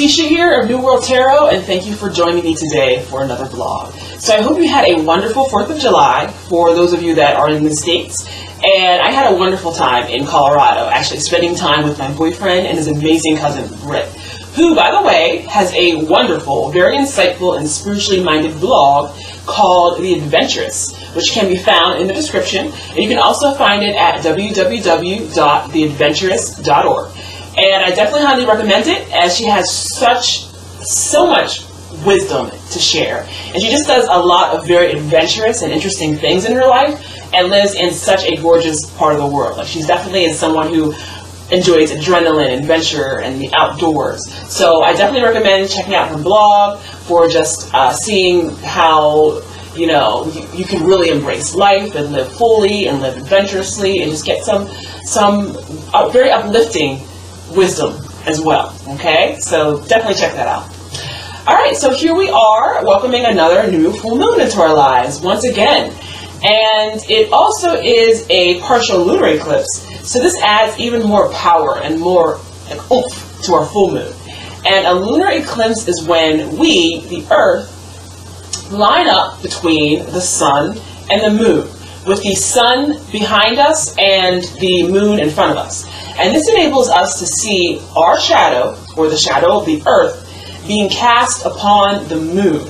Keisha here of New World Tarot, and thank you for joining me today for another vlog. So I hope you had a wonderful 4th of July for those of you that are in the States. And I had a wonderful time in Colorado, actually spending time with my boyfriend and his amazing cousin, Britt, who, by the way, has a wonderful, very insightful, and spiritually minded blog called The Adventurous, which can be found in the description. And you can also find it at www.theadventurous.org. And I definitely highly recommend it, as she has so much wisdom to share. And she just does a lot of very adventurous and interesting things in her life and lives in such a gorgeous part of the world. Like, she's definitely is someone who enjoys adrenaline, adventure, and the outdoors. So I definitely recommend checking out her blog for just seeing how, you know, you can really embrace life and live fully and live adventurously and just get some very uplifting wisdom as well. Okay, so definitely check that out. All right, so here we are welcoming another new full moon into our lives once again, and it also is a partial lunar eclipse, so this adds even more power and more oomph to our full moon. And a lunar eclipse is when we, the earth, line up between the sun and the moon, with the sun behind us and the moon in front of us. And this enables us to see our shadow, or the shadow of the earth, being cast upon the moon.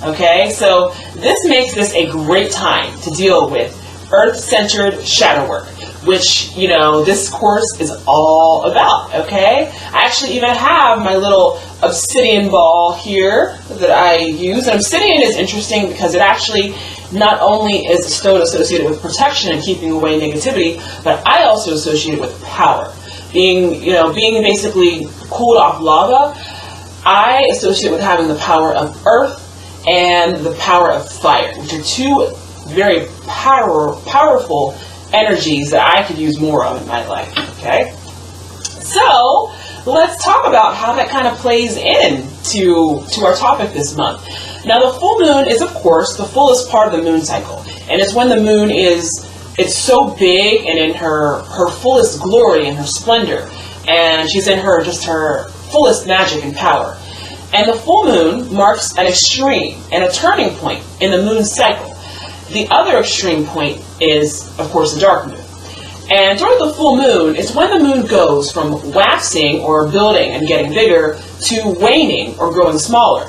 Okay, so this makes this a great time to deal with earth-centered shadow work, which, you know, this course is all about. Okay, I actually even have my little obsidian ball here that I use. And obsidian is interesting because it actually not only is a stone associated with protection and keeping away negativity, but I also associate it with power. Being basically cooled off lava, I associate with having the power of earth and the power of fire, which are two very powerful energies that I could use more of in my life. Okay, so let's talk about how that kind of plays in to our topic this month. Now, the full moon is, of course, the fullest part of the moon cycle, and it's when the moon it's so big and in her fullest glory and her splendor, and she's in her fullest magic and power. And the full moon marks an extreme and a turning point in the moon cycle. The other extreme point is, of course, the dark moon. And during the full moon, it's when the moon goes from waxing or building and getting bigger to waning or growing smaller.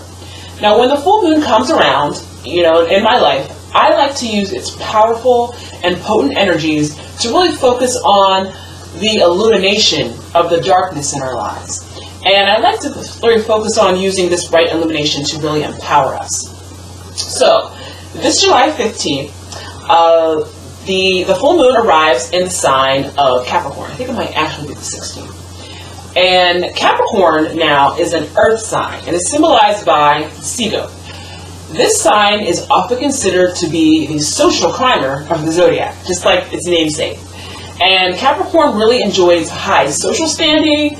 Now, when the full moon comes around, you know, in my life, I like to use its powerful and potent energies to really focus on the illumination of the darkness in our lives. And I like to really focus on using this bright illumination to really empower us. So, this July 15th, the full moon arrives in the sign of Capricorn. I think it might actually be the 16th. And Capricorn now is an earth sign, and is symbolized by the seagull. This sign is often considered to be the social climber of the zodiac, just like its namesake. And Capricorn really enjoys high social standing,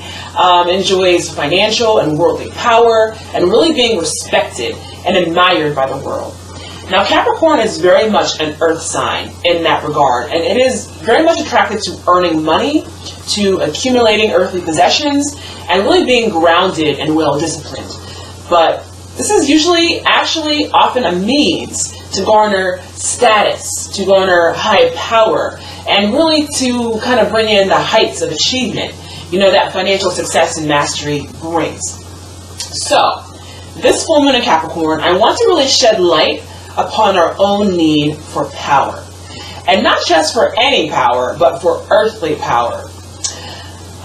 enjoys financial and worldly power, and really being respected and admired by the world. Now, Capricorn is very much an earth sign in that regard, and it is very much attracted to earning money, to accumulating earthly possessions, and really being grounded and well-disciplined. But this is usually actually often a means to garner status, to garner high power, and really to kind of bring in the heights of achievement, you know, that financial success and mastery brings. So, this full moon in Capricorn, I want to really shed light upon our own need for power. And not just for any power, but for earthly power.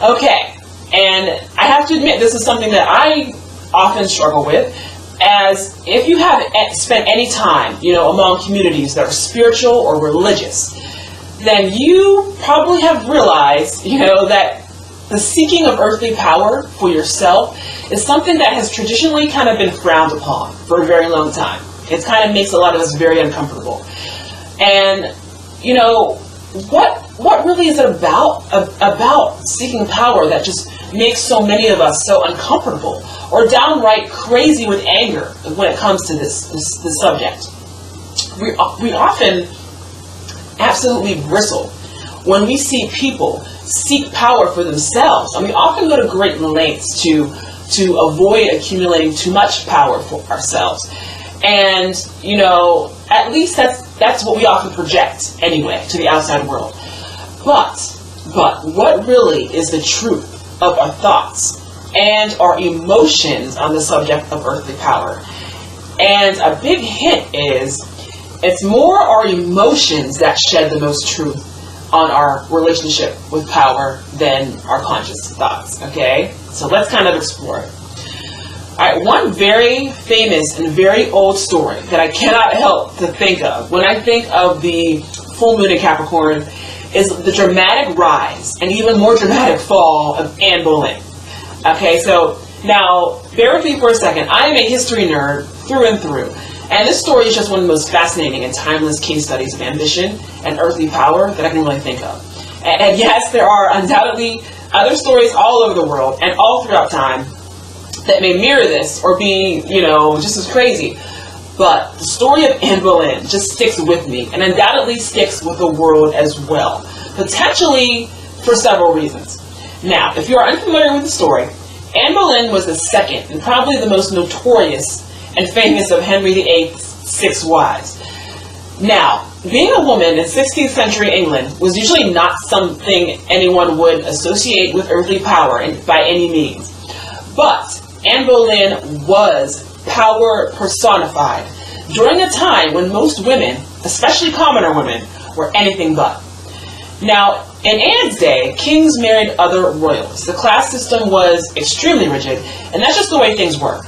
Okay, and I have to admit, this is something that I often struggle with, as if you have spent any time, you know, among communities that are spiritual or religious, then you probably have realized, you know, that the seeking of earthly power for yourself is something that has traditionally kind of been frowned upon for a very long time. It kind of makes a lot of us very uncomfortable. And, you know, what really is it about seeking power that just makes so many of us so uncomfortable or downright crazy with anger when it comes to this subject? We often absolutely bristle when we see people seek power for themselves. And we often go to great lengths to to avoid accumulating too much power for ourselves. And, at least that's what we often project anyway to the outside world. But what really is the truth of our thoughts and our emotions on the subject of earthly power? And a big hint is, it's more our emotions that shed the most truth on our relationship with power than our conscious thoughts, okay? So let's kind of explore it. Alright, one very famous and very old story that I cannot help to think of when I think of the full moon in Capricorn is the dramatic rise and even more dramatic fall of Anne Boleyn. Okay, so now bear with me for a second. I am a history nerd through and through. And this story is just one of the most fascinating and timeless case studies of ambition and earthly power that I can really think of. And yes, there are undoubtedly other stories all over the world and all throughout time that may mirror this or be, just as crazy. But the story of Anne Boleyn just sticks with me and undoubtedly sticks with the world as well. Potentially for several reasons. Now, if you are unfamiliar with the story, Anne Boleyn was the second and probably the most notorious and famous of Henry VIII's 6 wives. Now, being a woman in 16th century England was usually not something anyone would associate with earthly power by any means. But Anne Boleyn was power personified during a time when most women, especially commoner women, were anything but. Now, in Anne's day, kings married other royals. The class system was extremely rigid, and that's just the way things were.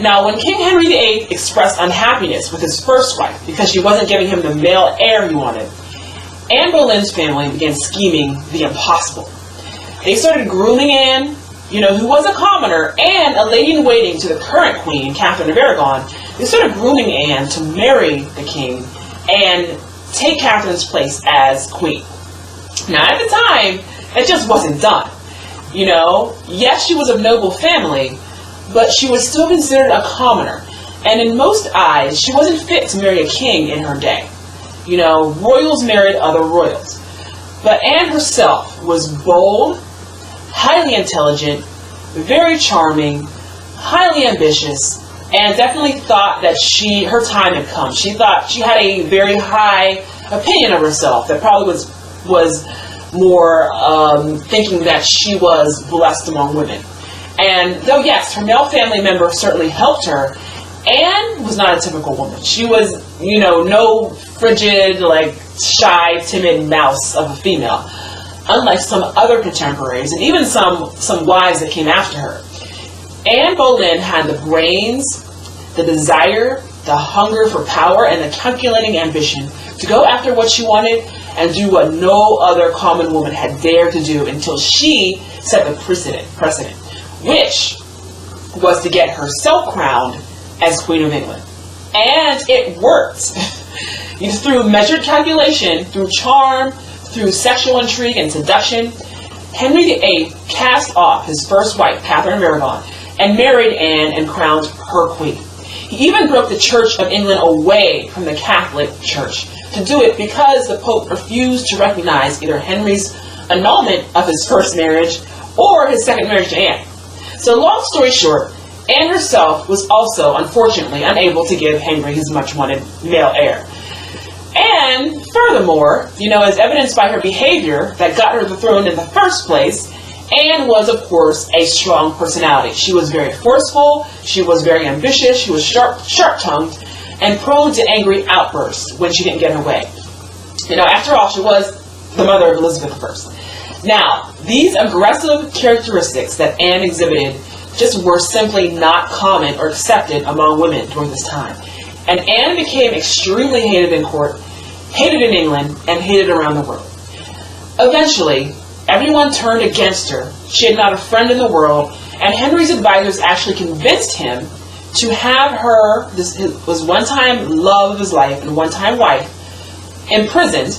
Now, when King Henry VIII expressed unhappiness with his first wife because she wasn't giving him the male heir he wanted, Anne Boleyn's family began scheming the impossible. They started grooming Anne, who was a commoner and a lady-in-waiting to the current queen, Catherine of Aragon. They started grooming Anne to marry the king and take Catherine's place as queen. Now, at the time, it just wasn't done. Yes, she was of noble family, but she was still considered a commoner. And in most eyes, she wasn't fit to marry a king in her day. Royals married other royals. But Anne herself was bold, highly intelligent, very charming, highly ambitious, and definitely thought that her time had come. She thought she had a very high opinion of herself that probably was more thinking that she was blessed among women. And though yes, her male family member certainly helped her, Anne was not a typical woman. She was, no frigid, shy, timid mouse of a female, unlike some other contemporaries and even some wives that came after her. Anne Boleyn had the brains, the desire, the hunger for power, and the calculating ambition to go after what she wanted and do what no other common woman had dared to do until she set the precedent, which was to get herself crowned as Queen of England. And it worked. Through measured calculation, through charm, through sexual intrigue and seduction, Henry VIII cast off his first wife, Catherine of Aragon, and married Anne and crowned her queen. He even broke the Church of England away from the Catholic Church to do it because the Pope refused to recognize either Henry's annulment of his first marriage or his second marriage to Anne. So long story short, Anne herself was also, unfortunately, unable to give Henry his much-wanted male heir. And furthermore, as evidenced by her behavior that got her the throne in the first place, Anne was, of course, a strong personality. She was very forceful, she was very ambitious, she was sharp-tongued, and prone to angry outbursts when she didn't get her way. After all, she was the mother of Elizabeth I. Now, these aggressive characteristics that Anne exhibited just were simply not common or accepted among women during this time. And Anne became extremely hated in court, hated in England, and hated around the world. Eventually, everyone turned against her. She had not a friend in the world, and Henry's advisors actually convinced him to have her, this was one-time love of his life and one-time wife, imprisoned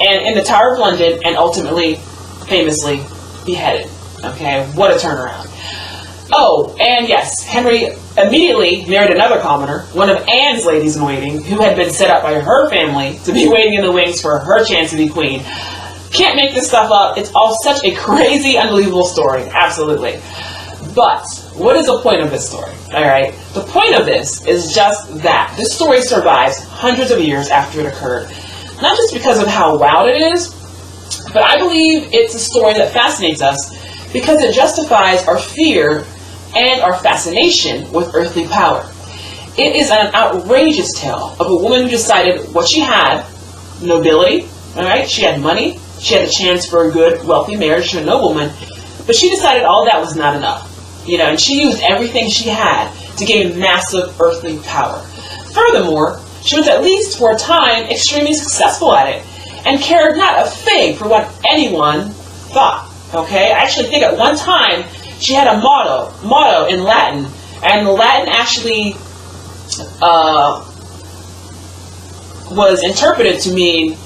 and in the Tower of London and ultimately, famously, beheaded. Okay, what a turnaround. Oh, and yes, Henry immediately married another commoner, one of Anne's ladies-in-waiting, who had been set up by her family to be waiting in the wings for her chance to be queen. Can't make this stuff up. It's all such a crazy, unbelievable story. Absolutely. But what is the point of this story? Alright, the point of this is just that. This story survives hundreds of years after it occurred. Not just because of how wild it is, but I believe it's a story that fascinates us because it justifies our fear and our fascination with earthly power. It is an outrageous tale of a woman who decided what she had, nobility, alright, she had money, she had a chance for a good, wealthy marriage to a nobleman, but she decided all that was not enough. And she used everything she had to gain massive earthly power. Furthermore, she was, at least for a time, extremely successful at it, and cared not a fig for what anyone thought. Okay? I actually think at one time she had a motto in Latin, and the Latin actually was interpreted to mean,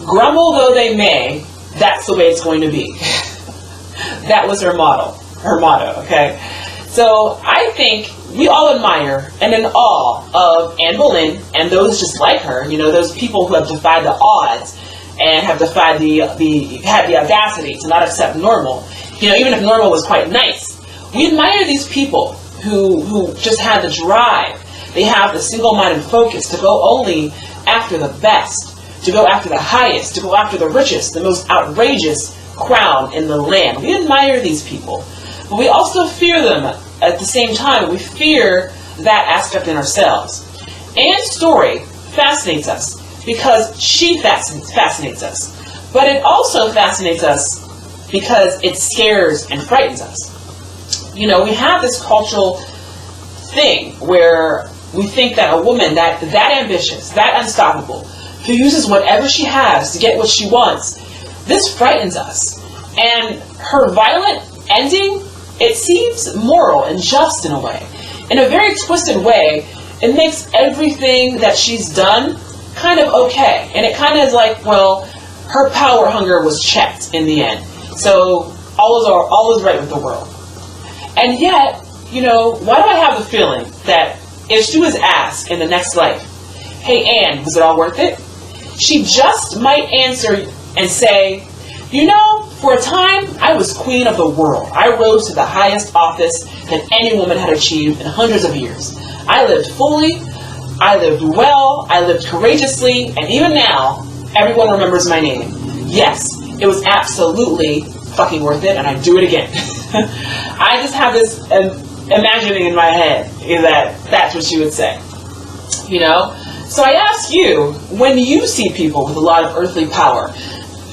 grumble though they may, that's the way it's going to be. That was her motto, okay? So I think we all admire and in awe of Anne Boleyn and those just like her, those people who have defied the odds and have defied had the audacity to not accept normal. Even if normal was quite nice. We admire these people who just had the drive. They have the single-minded focus to go only after the best, to go after the highest, to go after the richest, the most outrageous crown in the land. We admire these people, but we also fear them at the same time. We fear that aspect in ourselves. Anne's story fascinates us because she fascinates us, but it also fascinates us because it scares and frightens us. We have this cultural thing where we think that a woman that ambitious, that unstoppable, who uses whatever she has to get what she wants, this frightens us. And her violent ending, it seems moral and just in a way. In a very twisted way, it makes everything that she's done kind of okay. And it kind of is like, well, her power hunger was checked in the end. So all is right with the world. And yet, why do I have the feeling that if she was asked in the next life, hey Anne, was it all worth it? She just might answer and say, for a time, I was queen of the world. I rose to the highest office that any woman had achieved in hundreds of years. I lived fully, I lived well, I lived courageously, and even now, everyone remembers my name. Yes, it was absolutely fucking worth it, and I'd do it again. I just have this imagining in my head that that's what she would say. So I ask you, when you see people with a lot of earthly power,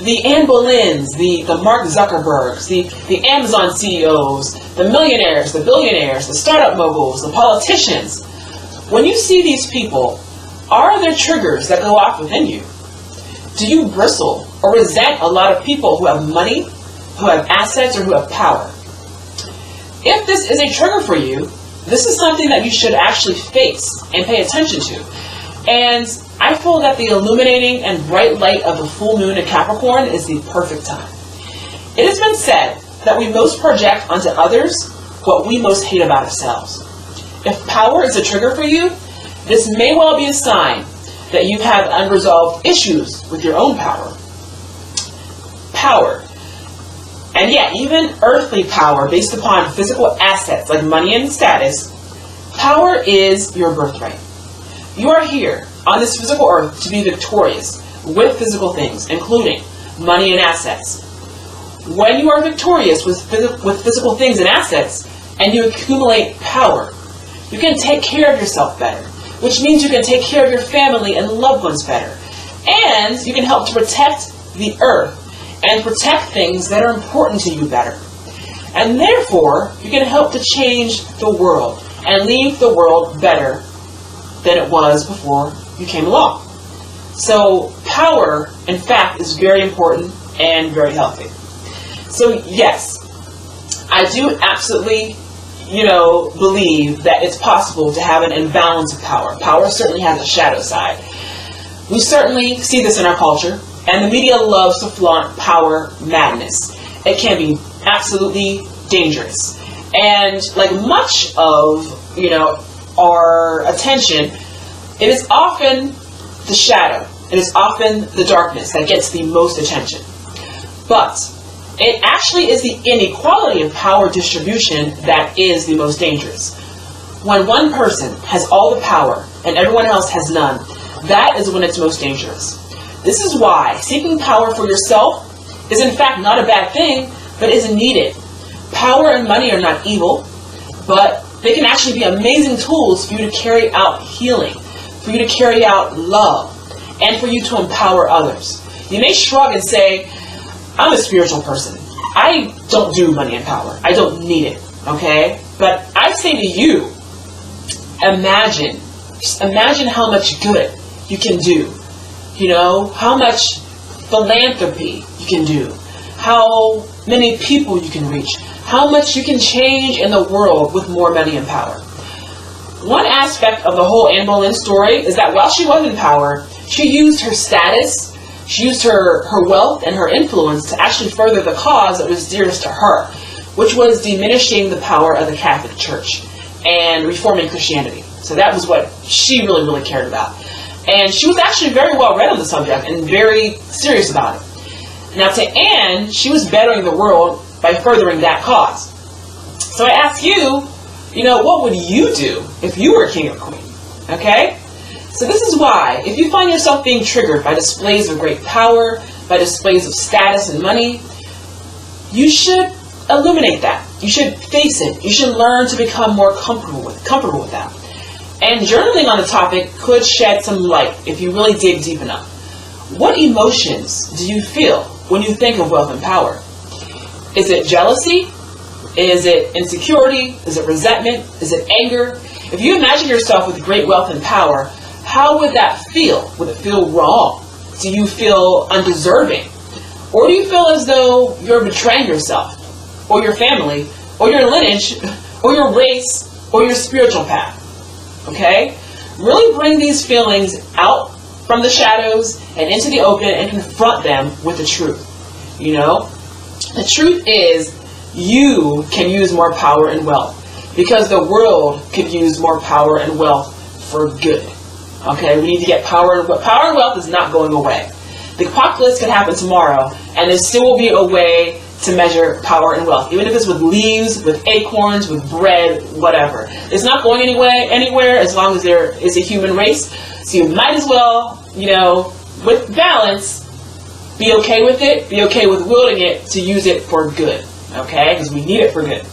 the Anne Boleyns, the Mark Zuckerbergs, the Amazon CEOs, the millionaires, the billionaires, the startup moguls, the politicians, when you see these people, are there triggers that go off within you? Do you bristle or resent a lot of people who have money, who have assets, or who have power? If this is a trigger for you, this is something that you should actually face and pay attention to. And I feel that the illuminating and bright light of the full moon in Capricorn is the perfect time. It has been said that we most project onto others what we most hate about ourselves. If power is a trigger for you, this may well be a sign that you have unresolved issues with your own power. Power. And yet, even earthly power based upon physical assets like money and status, power is your birthright. You are here on this physical earth to be victorious with physical things, including money and assets. When you are victorious with physical things and assets, and you accumulate power, you can take care of yourself better, which means you can take care of your family and loved ones better. And you can help to protect the earth and protect things that are important to you better. And therefore, you can help to change the world and leave the world better than it was before you came along. So power, in fact, is very important and very healthy. So yes, I do absolutely, believe that it's possible to have an imbalance of power. Power certainly has a shadow side. We certainly see this in our culture, and the media loves to flaunt power madness. It can be absolutely dangerous. And like much of, our attention, it is often the shadow. It is often the darkness that gets the most attention. But It actually is the inequality of power distribution that is the most dangerous. When one person has all the power and everyone else has none, that is when it's most dangerous. This is why seeking power for yourself is in fact not a bad thing, but is needed. Power and money are not evil, but they can actually be amazing tools for you to carry out healing, for you to carry out love, and for you to empower others. You may shrug and say, I'm a spiritual person. I don't do money and power. I don't need it, okay? But I say to you, imagine how much good you can do. You know, how much philanthropy you can do, how many people you can reach, how much you can change in the world with more money and power. One aspect of the whole Anne Boleyn story is that while she was in power, she used her status, she used her wealth and her influence to actually further the cause that was dearest to her, which was diminishing the power of the Catholic Church and reforming Christianity. So that was what she really, really cared about. And she was actually very well read on the subject and very serious about it. Now to Anne, she was bettering the world by furthering that cause. So I ask you, what would you do if you were king or queen? Okay? So this is why, if you find yourself being triggered by displays of great power, by displays of status and money, you should illuminate that. You should face it. You should learn to become more comfortable with that. And journaling on the topic could shed some light if you really dig deep enough. What emotions do you feel when you think of wealth and power? Is it jealousy? Is it insecurity? Is it resentment? Is it anger? If you imagine yourself with great wealth and power, how would that feel? Would it feel wrong? Do you feel undeserving? Or do you feel as though you're betraying yourself, or your family, or your lineage, or your race, or your spiritual path? Okay? Really bring these feelings out from the shadows and into the open and confront them with the truth. The truth is you can use more power and wealth because the world could use more power and wealth for good. Okay? We need to get power and wealth. Power and wealth is not going away. The apocalypse could happen tomorrow and there still will be a way to measure power and wealth, even if it's with leaves, with acorns, with bread, whatever. It's not going anywhere as long as there is a human race. So you might as well, with balance, be okay with it, be okay with wielding it to use it for good, okay? Because we need it for good.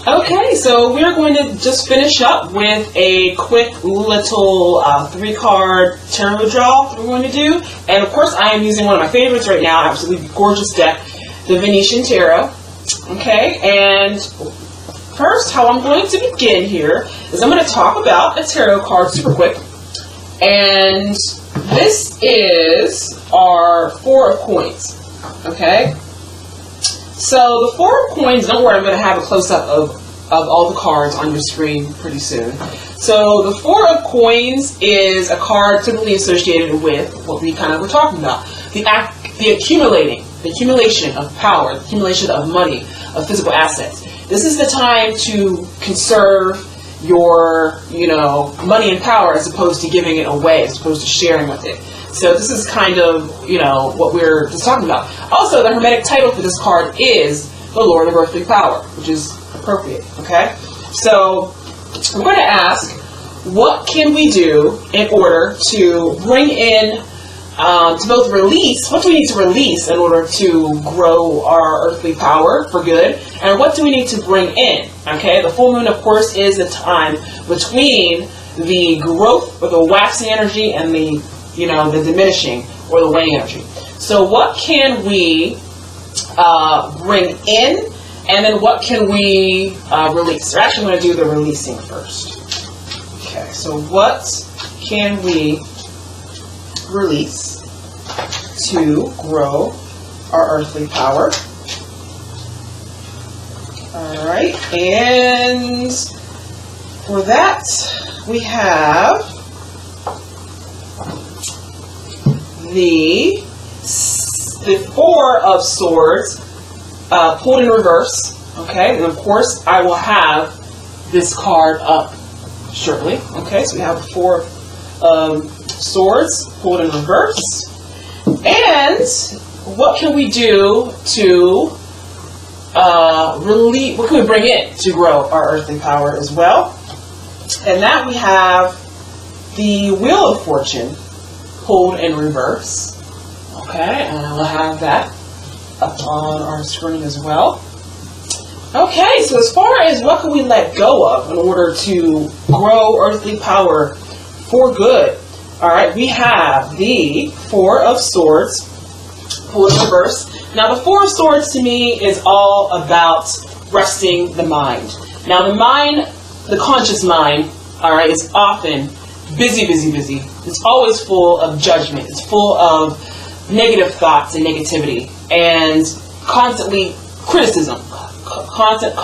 Okay, so we're going to just finish up with a quick little 3-card tarot draw that we're going to do. And of course, I am using one of my favorites right now, absolutely gorgeous deck, the Venetian Tarot. Okay, and first, how I'm going to begin here is I'm going to talk about a tarot card super quick. And this is our 4 of Coins. Okay? So the 4 of Coins, don't worry, I'm going to have a close-up of all the cards on your screen pretty soon. So the 4 of Coins is a card typically associated with what we kind of were talking about. The accumulation of power, the accumulation of money, of physical assets. This is the time to conserve your, money and power as opposed to giving it away, as opposed to sharing with it. So this is kind of, what we're just talking about. Also, the Hermetic title for this card is the Lord of Earthly Power, which is appropriate, okay? So we're going to ask, what can we do in order to bring in, to both release, what do we need to release in order to grow our earthly power for good, and what do we need to bring in, okay? The full moon, of course, is the time between the growth or the waxing energy and the diminishing or the waning energy. So what can we bring in, and then what can we release? We're actually going to do the releasing first. Okay, so what can we release to grow our earthly power? Alright, and for that we have the 4 of Swords pulled in reverse. Okay, and of course I will have this card up shortly. Okay, so we have the 4 of Swords pulled in reverse. And what can we do to what can we bring in to grow our earthly power as well? And that we have the Wheel of Fortune pulled in reverse. Okay, and I will have that up on our screen as well. Okay, so as far as what can we let go of in order to grow earthly power for good, all right, we have the Four of Swords pulled in reverse. Now, the Four of Swords to me is all about resting the mind. Now, the mind, the conscious mind, all right, is often busy, busy, busy. It's always full of judgment. It's full of negative thoughts and negativity, and constantly criticism. Constant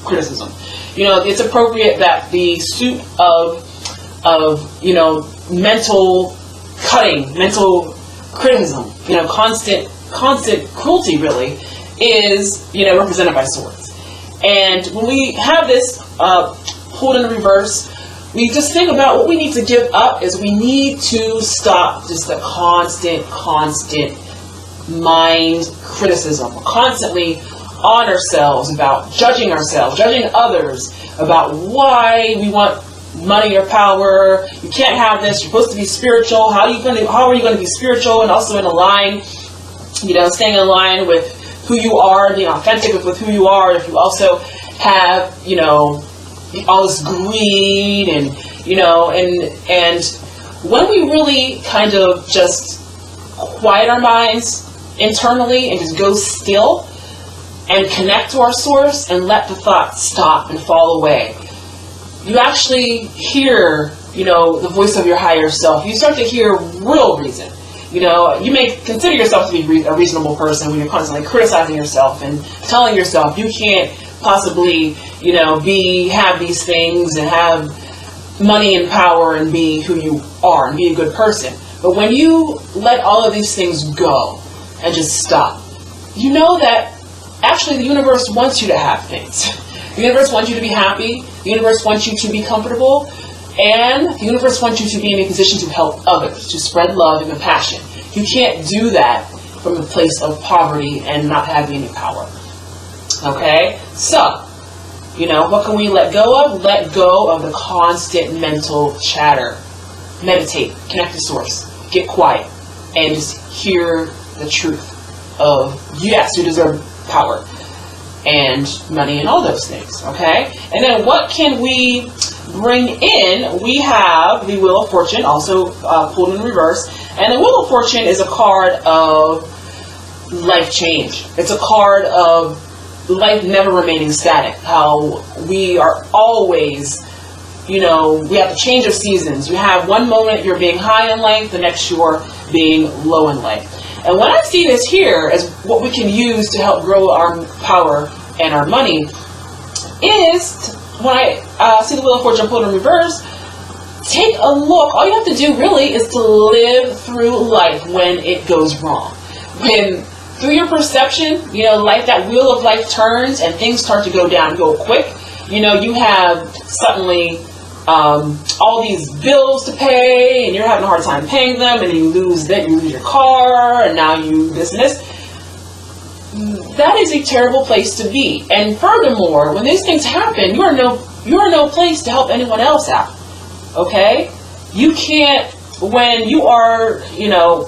criticism. You know, it's appropriate that the suit of you know, mental cutting, mental criticism, you know, constant cruelty really is, you know, represented by swords. And when we have this pulled in reverse, we just think about what we need to give up is we need to stop just the constant mind criticism, constantly on ourselves, about judging ourselves, judging others, about why we want money or power. You can't have this. You're supposed to be spiritual. How are you going to be spiritual and also in a line, you know, staying in line with who you are, being authentic with who you are, if you also have, you know, all this greed and, you know, and when we really kind of just quiet our minds internally and just go still and connect to our source and let the thoughts stop and fall away, you actually hear, you know, the voice of your higher self. You start to hear real reason. You know, you may consider yourself to be a reasonable person when you're constantly criticizing yourself and telling yourself you can't possibly, you know, have these things and have money and power and be who you are and be a good person. But when you let all of these things go and just stop, you know that actually the universe wants you to have things. The universe wants you to be happy. The universe wants you to be comfortable. And the universe wants you to be in a position to help others, to spread love and compassion. You can't do that from a place of poverty and not having any power. Okay? So, you know, what can we let go of? Let go of the constant mental chatter. Meditate. Connect to source. Get quiet. And just hear the truth of, yes, you deserve power and money and all those things. Okay? And then what can we bring in? We have the Wheel of Fortune, also pulled in reverse. And the Wheel of Fortune is a card of life change. It's a card of life never remaining static. How we are always, you know, we have a change of seasons. You have one moment you're being high in life, the next you're being low in life. And when I see this here as what we can use to help grow our power and our money is, when I see the Wheel of Fortune pulled in reverse, take a look. All you have to do really is to live through life when it goes wrong. When through your perception, you know, life, that wheel of life turns and things start to go down, go quick. You know, you have suddenly all these bills to pay and you're having a hard time paying them, and then you lose your car, and now you this and this. That is a terrible place to be. And furthermore, when these things happen, you are no place to help anyone else out. Okay? You can't, when you are, you know,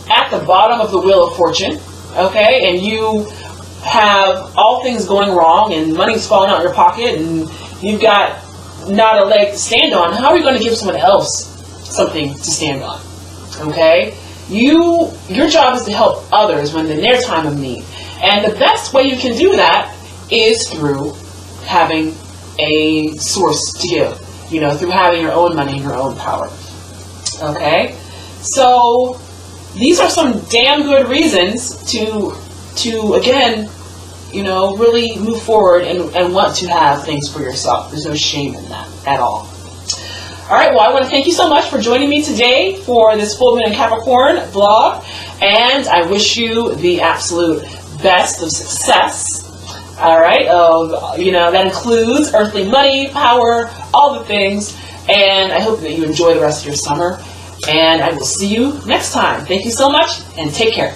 at the bottom of the Wheel of Fortune, okay, and you have all things going wrong and money's falling out of your pocket and you've got not a leg to stand on, how are you going to give someone else something to stand on? Okay? Your job is to help others when in their time of need. And the best way you can do that is through having a source to give. You know, through having your own money and your own power. Okay? So these are some damn good reasons to again, you know, really move forward and want to have things for yourself. There's no shame in that at all. All right, well, I want to thank you so much for joining me today for this Full Moon in Capricorn vlog, and I wish you the absolute best of success. All right, you know, that includes earthly money, power, all the things, and I hope that you enjoy the rest of your summer, and I will see you next time. Thank you so much, and take care.